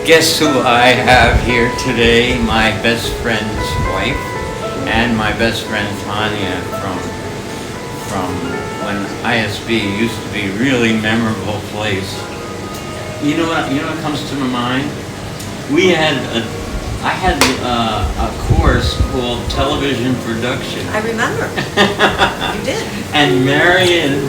Guess who I have here today? My best friend's wife and my best friend Tonya from when ISB used to be a really memorable place. You know what comes to my mind? I had a course called television production. I remember. You did. And Marion,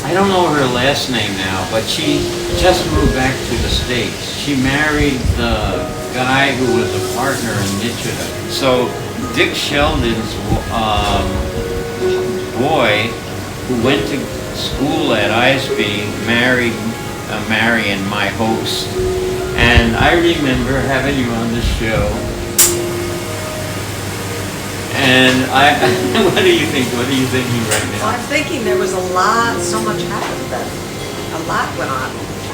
I don't know her last name now, but she just moved back to the States. She married the guy who was a partner in Wichita. So Dick Sheldon's boy, who went to school at ISB, married Marion, my host. And I remember having you on the show. And what do you think? What are you thinking right now? Well, I'm thinking there was so much happened then. A lot went on.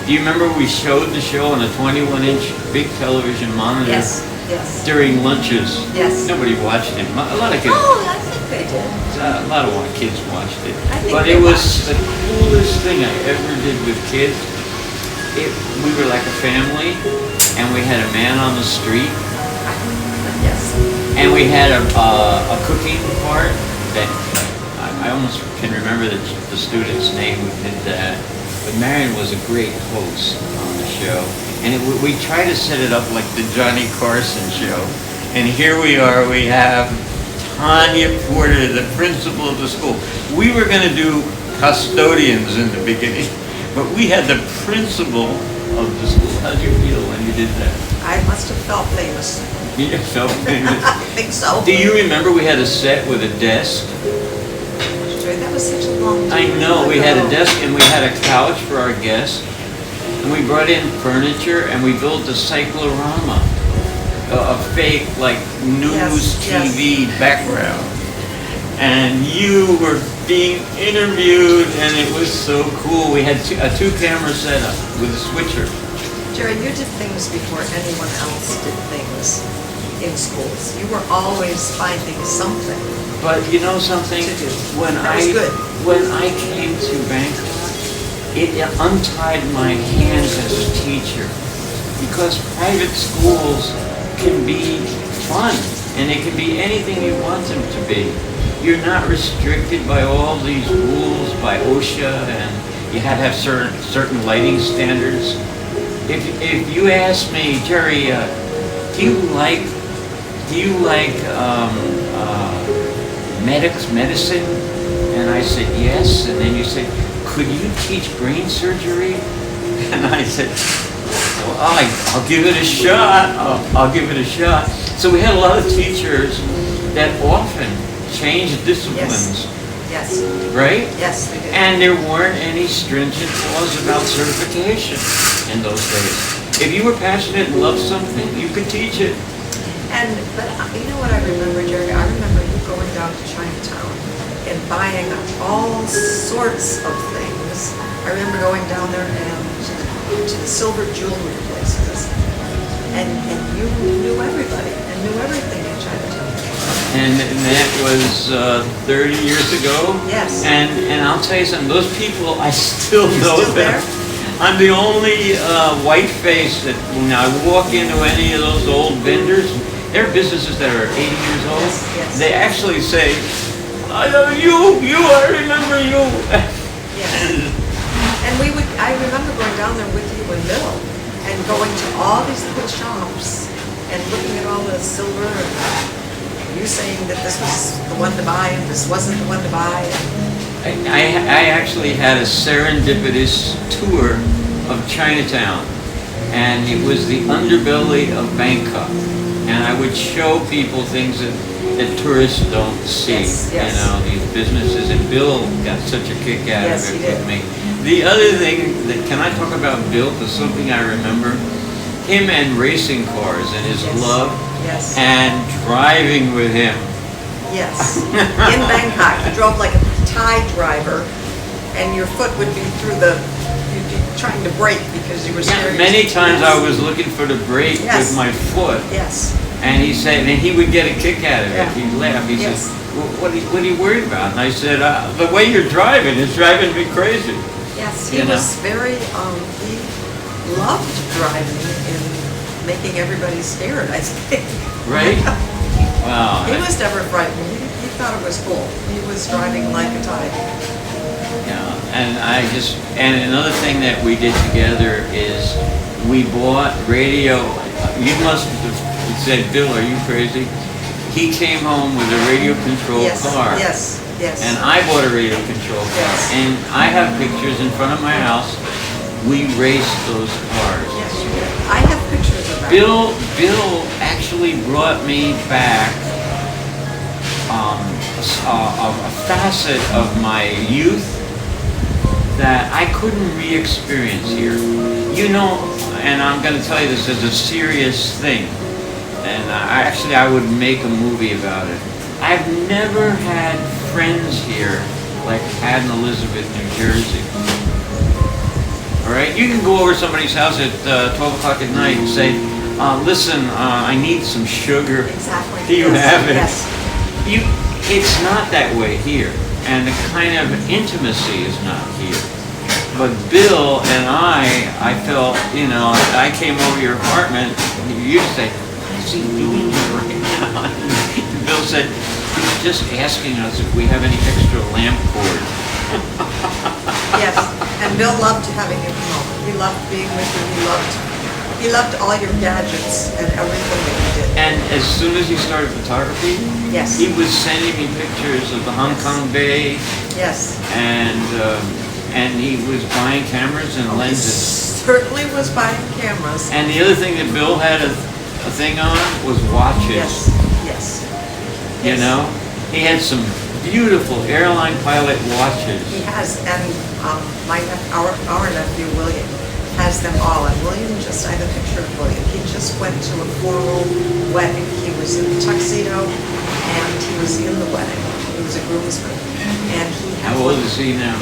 Do you remember we showed the show on a 21-inch big television monitor? Yes, yes. During lunches. Yes. Nobody watched it. A lot of kids. Oh, I think they did. A lot of kids watched it. I think but it was the coolest thing I ever did with kids. We were like a family, and we had a man on the street. Yes. And we had a cooking part that I almost can remember the student's name who did that. But Marion was a great host on the show. And we tried to set it up like the Johnny Carson show. And here we are, we have Tonya Porter, the principal of the school. We were going to do custodians in the beginning, but we had the principal of the school. How did you feel when you did that? I must have felt famous. You felt famous? I think so. Do you remember we had a set with a desk? That was such a long time I know, we had a ago. desk and we had a couch for our guests. And we brought in furniture and we built a cyclorama, a fake like news TV background. And you were being interviewed and it was so cool. We had a two-camera setup with a switcher. Jerry, you did things before anyone else did things in schools. You were always finding something. But you know something? To do. When That was good. When I came to Bangkok, it untied my hands as a teacher, because private schools can be fun and it can be anything you want them to be. You're not restricted by all these rules by OSHA, and you have to have certain lighting standards. If you ask me, Jerry, do you like medicine? And I said, yes. And then you said, could you teach brain surgery? And I said, well, I'll give it a shot. I'll give it a shot. So we had a lot of teachers that often changed disciplines. Yes. Right? Yes, they did. And there weren't any stringent laws about certification in those days. If you were passionate and loved something, you could teach it. But you know what I remember, Jerry? I remember you going down to Chinatown and buying all sorts of things. I remember going down there and to the silver jewelry places. And you knew everybody and knew everything in Chinatown. And that was 30 years ago. Yes. And I'll tell you something, those people, I still know Still them. there? I'm the only white face that when I walk into any of those old vendors, there are businesses that are 80 years old. Yes, yes. They actually say, I know you, I remember you. Yes. And I remember going down there with you and Bill and going to all these little shops and looking at all the silver and you saying that this was the one to buy and this wasn't the one to buy. I actually had a serendipitous tour of Chinatown, and it was the underbelly of Bangkok. And I would show people things that tourists don't see. Yes, yes. You know, these businesses, and Bill got such a kick out Yes, of he it did. with me. The other thing, can I talk about Bill? Because something I remember, him and racing cars and his Yes. love, Yes. and driving with him. Yes. In Bangkok, you drove like a Thai driver and your foot would be you'd be trying to brake because you were scared. Many times I was looking for the brake Yes. with my foot. Yes. And he said, and he would get a kick out of it. Yeah. He'd laugh. He Yes. said, well, what are you worried about? And I said, the way you're driving is driving me crazy. Yes, he You know? was very, he loved driving in making everybody scared, I think. Right? Wow. He was never frightened. He thought it was cool. He was driving like a tide. Yeah, and another thing that we did together is we bought radio. You must have said, Bill, are you crazy? He came home with a radio-controlled car. Yes, yes. And I bought a radio-controlled car. Yes. And I have pictures in front of my house. We raced those cars. Yes, you did. I have pictures of that. Bill actually brought me back a facet of my youth that I couldn't re-experience here. You know, and I'm going to tell you this as a serious thing, and I would make a movie about it. I've never had friends here like I had in Elizabeth, New Jersey. All right, you can go over to somebody's house at 12 o'clock at night and say, listen, I need some sugar. Exactly. Do you have it? Yes. It's not that way here, and the kind of intimacy is not here. But Bill and I felt, you know, I came over your apartment, and you used to say, what's he doing here right now? And Bill said, he's just asking us if we have any extra lamp cord. Yes, and Bill loved having you come over. He loved being with you. He loved all your gadgets and everything that you did. And as soon as he started photography, Yes. he was sending me pictures of the Hong Kong Bay, Yes. and he was buying cameras and He lenses. certainly was buying cameras. And the other thing that Bill had a thing on was watches. Yes, yes. You Yes. know, he had some beautiful airline pilot watches. He has, and our nephew William has them all. And William I have a picture of William. He just went to a formal wedding. He was in a tuxedo, and he was in the wedding. He was a groomsman, and he had. How old is he now?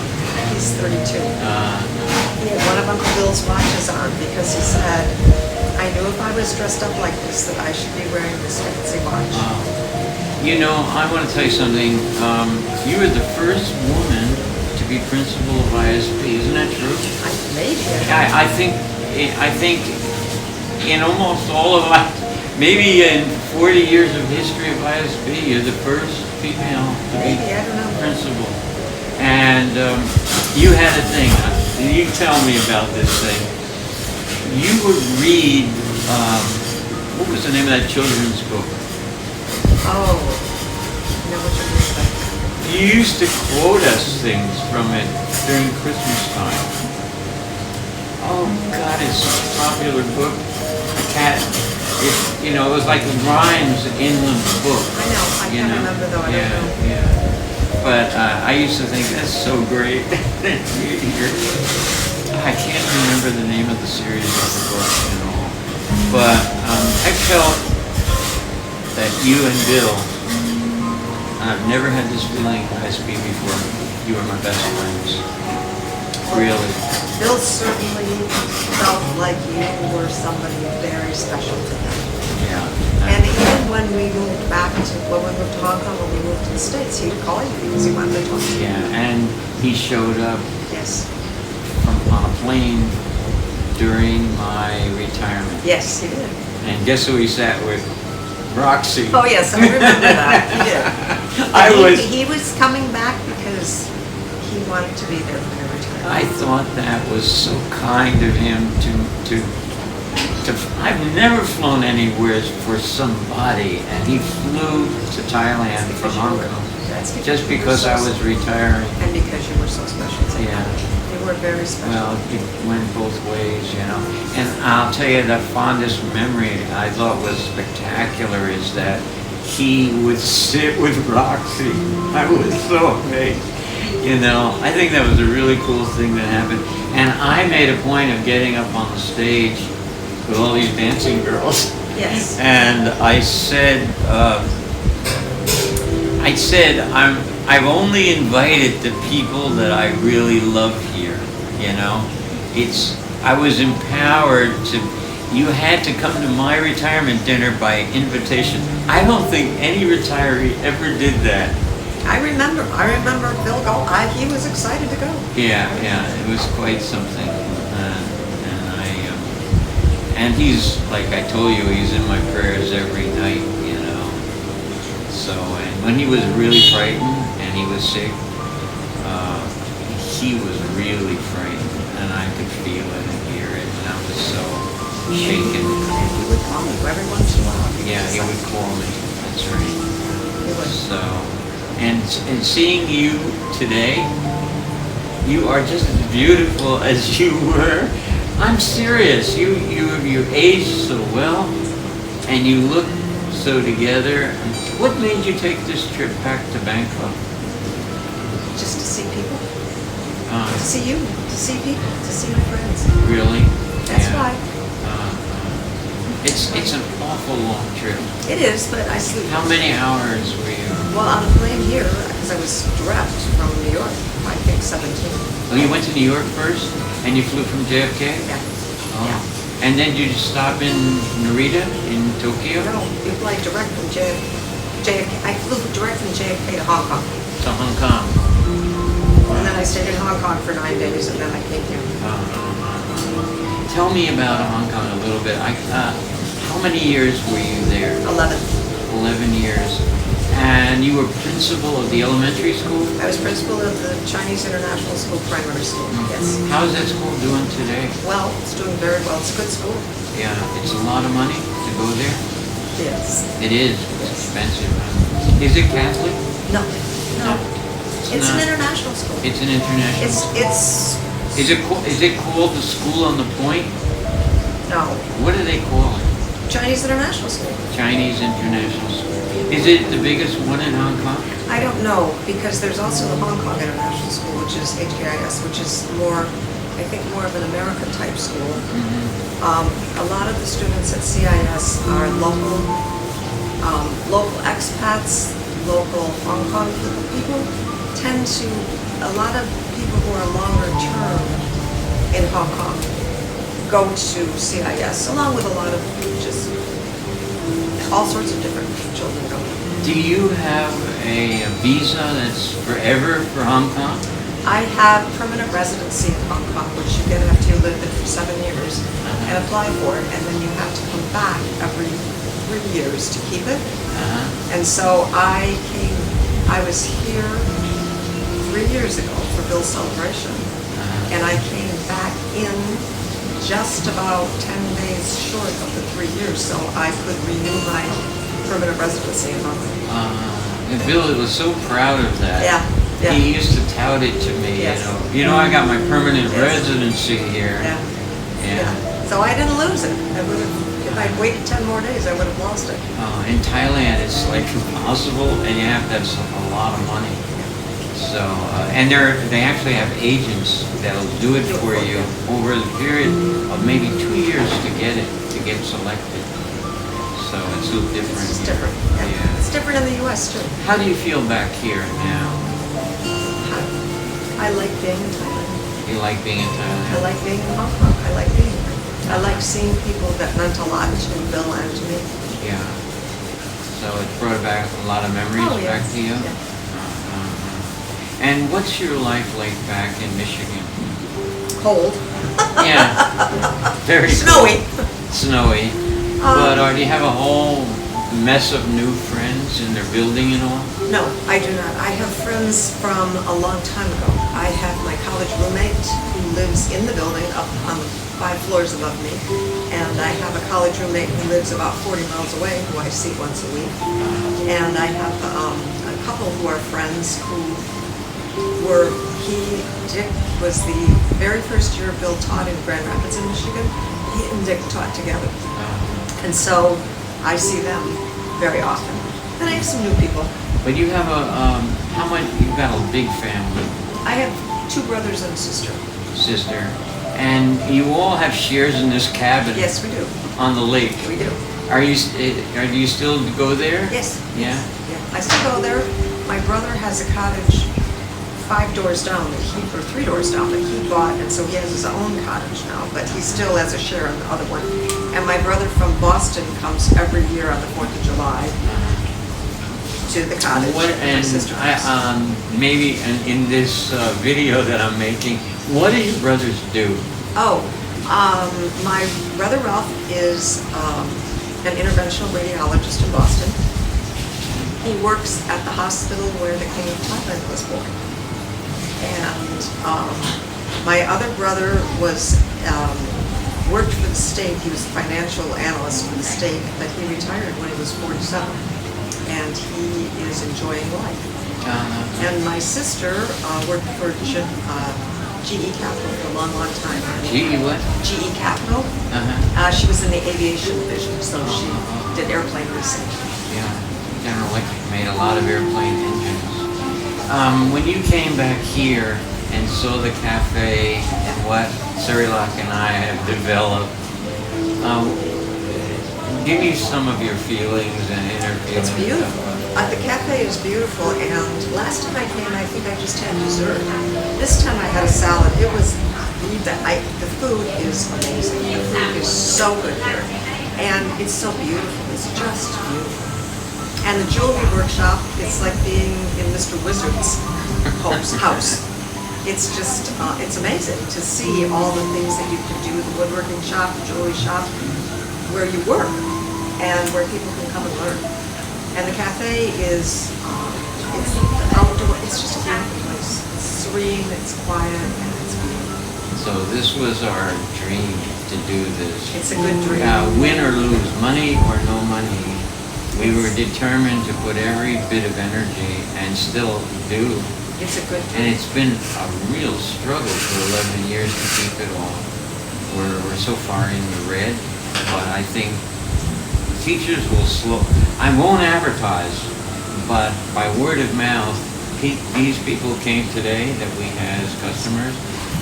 He's 32. He had one of Uncle Bill's watches on because he said, I knew if I was dressed up like this that I should be wearing this fancy watch. You know, I want to tell you something. You were the first woman to be principal of ISP. Isn't that true? Maybe. I think in almost all of my, maybe in 40 years of history of ISB, you're the first female to be I don't know. principal. And you had a thing. You tell me about this thing. You would read, what was the name of that children's book? Oh, no, what you mean? You used to quote us things from it during Christmas time. Oh God, it's such a popular book. It was like the rhymes in the book. I know, I can't remember though, I don't know. Yeah. But I used to think that's so great. I can't remember the name of the series of the book and all. But I felt that you and Bill, I've never had this feeling when I speak before, you are my best friends. Really. Bill certainly felt like you were somebody very special to him. Yeah. And even when we moved when we moved to Hong Kong, when we moved to the States, he would call you because he wanted to talk to you. Yeah, and he showed up Yes. on a plane during my retirement. Yes, he did. And guess who he sat with? Roxy. Oh, yes, I remember that. He did. He was coming back because he wanted to be there for your retirement. I thought that was so kind of him to I've never flown anywhere for somebody, and he flew to Thailand from Hong Kong just because I was retiring. And because you were so special to him. Yeah. You were very special. Well, it went both ways, you know. And I'll tell you, the fondest memory I thought was spectacular is that he would sit with Roxy. I was so amazed. You know, I think that was a really cool thing that happened. And I made a point of getting up on the stage with all these dancing girls. Yes. And I said, I've only invited the people that I really love here, you know. I was empowered to, you had to come to my retirement dinner by invitation. I don't think any retiree ever did that. I remember Bill go, he was excited to go. Yeah, it was quite something. And he's, like I told you, he's in my prayers every night, you know. So, and when he was really frightened and he was sick, he was really frightened, and I could feel it and hear it, and I was so shaken. And he would call me every once in a while. Yeah, he would call me, that's right. He would. So, and seeing you today, you are just as beautiful as you were. I'm serious. You aged so well, and you look so together. What made you take this trip back to Bangkok? Just to see people. To see you, to see people, to see my friends. Really? That's why. It's an awful long trip. It is, but I sleep. How many hours were you? Well, on a plane here, because I was direct from New York, I think 17. Oh, you went to New York first, and you flew from JFK? Yeah. Oh. Yeah. And then you just stop in Narita in Tokyo? No, you fly direct from JFK. I flew direct from JFK to Hong Kong. To Hong Kong. And then I stayed in Hong Kong for 9 days, and then I came here. Tell me about Hong Kong a little bit. How many years were you there? 11. 11 years. And you were principal of the elementary school? I was principal of the Chinese International School Primary School, yes. How's that school doing today? Well, it's doing very well. It's a good school. Yeah, it's a lot of money to go there? Yes. It is. It's expensive. Is it Catholic? No. No. It's not. an international school. It's an international school. Is it called the School on the Point? No. What do they call it? Chinese International School. Chinese International School. Is it the biggest one in Hong Kong? I don't know, because there's also the Hong Kong International School, which is HKIS, which is more, I think, more of an American type school. A lot of the students at CIS are local expats, local Hong Kong people tend to, a lot of people who are longer term in Hong Kong go to CIS, along with a lot of just all sorts of different children go. Do you have a visa that's forever for Hong Kong? I have permanent residency in Hong Kong, which you get after you live there for 7 years and apply for it, and then you have to come back every 3 years to keep it. And so I was here 3 years ago for Bill's celebration, and I came back in just about 10 days short of the 3 years, so I could renew my permanent residency in Hong Kong. And Bill was so proud of that. Yeah, yeah. He used to tout it to me, Yes. you know, I got my permanent Yes. residency here. Yeah. Yeah. So I didn't lose it. If I'd waited 10 more days, I would have lost it. In Thailand, it's like impossible, and you have to have a lot of money. So, and they actually have agents that'll do it for you over the period of maybe 2 years to get selected. So it's a little different. It's just here. different. Yeah. It's different in the U.S. too. How do you feel back here now? I like being in Thailand. You like being in I Thailand? like being in Hong Kong. I like being here. I like seeing people that meant a lot to Bill and to me. Yeah. So it brought back a lot of memories Oh, yeah. back to you? Yeah. And what's your life like back in Michigan? Cold. Yeah. Very Snowy. cold. Snowy. But do you have a whole mess of new friends in their building and all? No, I do not. I have friends from a long time ago. I have my college roommate who lives in the building up on 5 floors above me. And I have a college roommate who lives about 40 miles away, who I see once a week. And I have a couple who are friends who Dick was the very first year Bill taught in Grand Rapids in Michigan. He and Dick taught together. And so I see them very often. And I have some new people. But you have you've got a big family. I have 2 brothers and a sister. And you all have shares in this cabin. Yes, we do. On the lake. We do. Do you still go there? Yes. Yeah? Yeah. I still go there. My brother has a cottage 5 doors down, or 3 doors down, that he bought, and so he has his own cottage now, but he still has a share in the other one. And my brother from Boston comes every year on the 4th of July to the cottage. Maybe in this video that I'm making, what do your brothers do? Oh, My brother Ralph is an interventional radiologist in Boston. He works at the hospital where the King of Thailand was born. And my other brother was worked for the state. He was a financial analyst for the state, but he retired when he was 47, and he is enjoying life. And my sister worked for GE Capital for a long, long time. GE what? GE Capital. She was in the aviation division, so she did airplane leasing. Yeah, General Electric made a lot of airplane engines. When you came back here and saw the cafe and what Cyrilak and I have developed, give me some of your feelings and inner feelings. It's beautiful. The cafe is beautiful, and last time I came, I think I just had dessert. This time I had a salad. It was, the food is amazing. The food is so good here, and it's so beautiful. It's just beautiful. And the jewelry workshop, it's like being in Mr. Wizard's house. It's just, it's amazing to see all the things that you can do, the woodworking shop, the jewelry shop, where you work, and where people can come and learn. And the cafe is, it's outdoor, it's just a beautiful place. It's serene, it's quiet, and it's beautiful. So this was our dream to do this. It's a good dream. Win or lose, money or no money, we were determined to put every bit of energy and still do. It's a good dream. And it's been a real struggle for 11 years to keep it all. We're so far in the red, but I think teachers will I won't advertise, but by word of mouth, these people came today that we had as customers.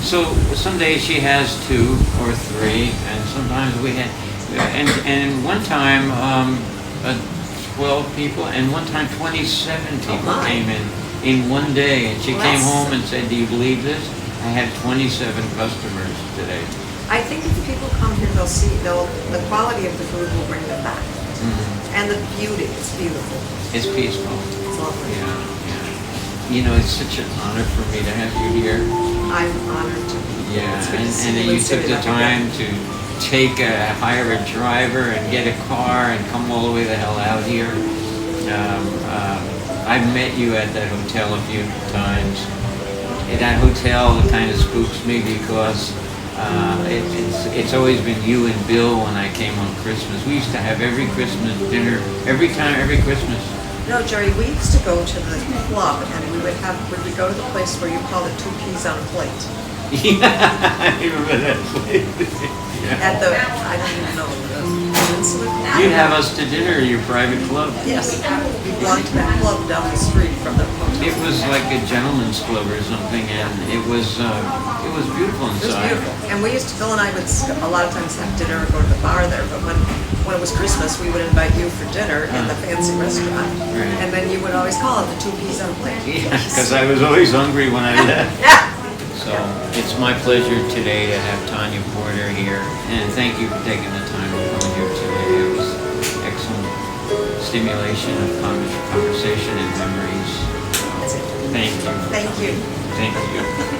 So some days she has 2 or 3, and sometimes we had, and one time 12 people, and one time 27 people came in one day, and she came home and said, "Do you believe this? I had 27 customers today." I think if people come here, they'll see, the quality of the food will bring them back. And the beauty, it's beautiful. It's peaceful. It's lovely. Yeah. You know, it's such an honor for me to have you here. I'm honored to be here. Yeah, It's good to see and you you took the time again. to hire a driver and get a car and come all the way the hell out here. I've met you at that hotel a few times. That hotel kind of spooks me because it's always been you and Bill when I came on Christmas. We used to have every Christmas dinner, every Christmas. No, Jerry, we used to go to the club, and we would go to the place where you called it 2 peas on a plate. Yeah, I remember that place. Yeah. At the, I don't even know what it was. Peninsula Club? You'd have us to dinner at your private club. Yes, we belonged to that club down the street from the hotel. It was like a gentleman's club or something, and it was beautiful It was inside. beautiful. And we used to, Bill and I would a lot of times have dinner or go to the bar there, but when it was Christmas, we would invite you for dinner in the fancy restaurant. Right. And then you would always call it the 2 peas on a plate. Yeah, because I was always hungry when I left. Yeah. So it's my pleasure today to have Tonya Porter here, and thank you for taking the time to come here today. It was excellent stimulation of conversation and memories. So, thank you. Thank you. Thank you.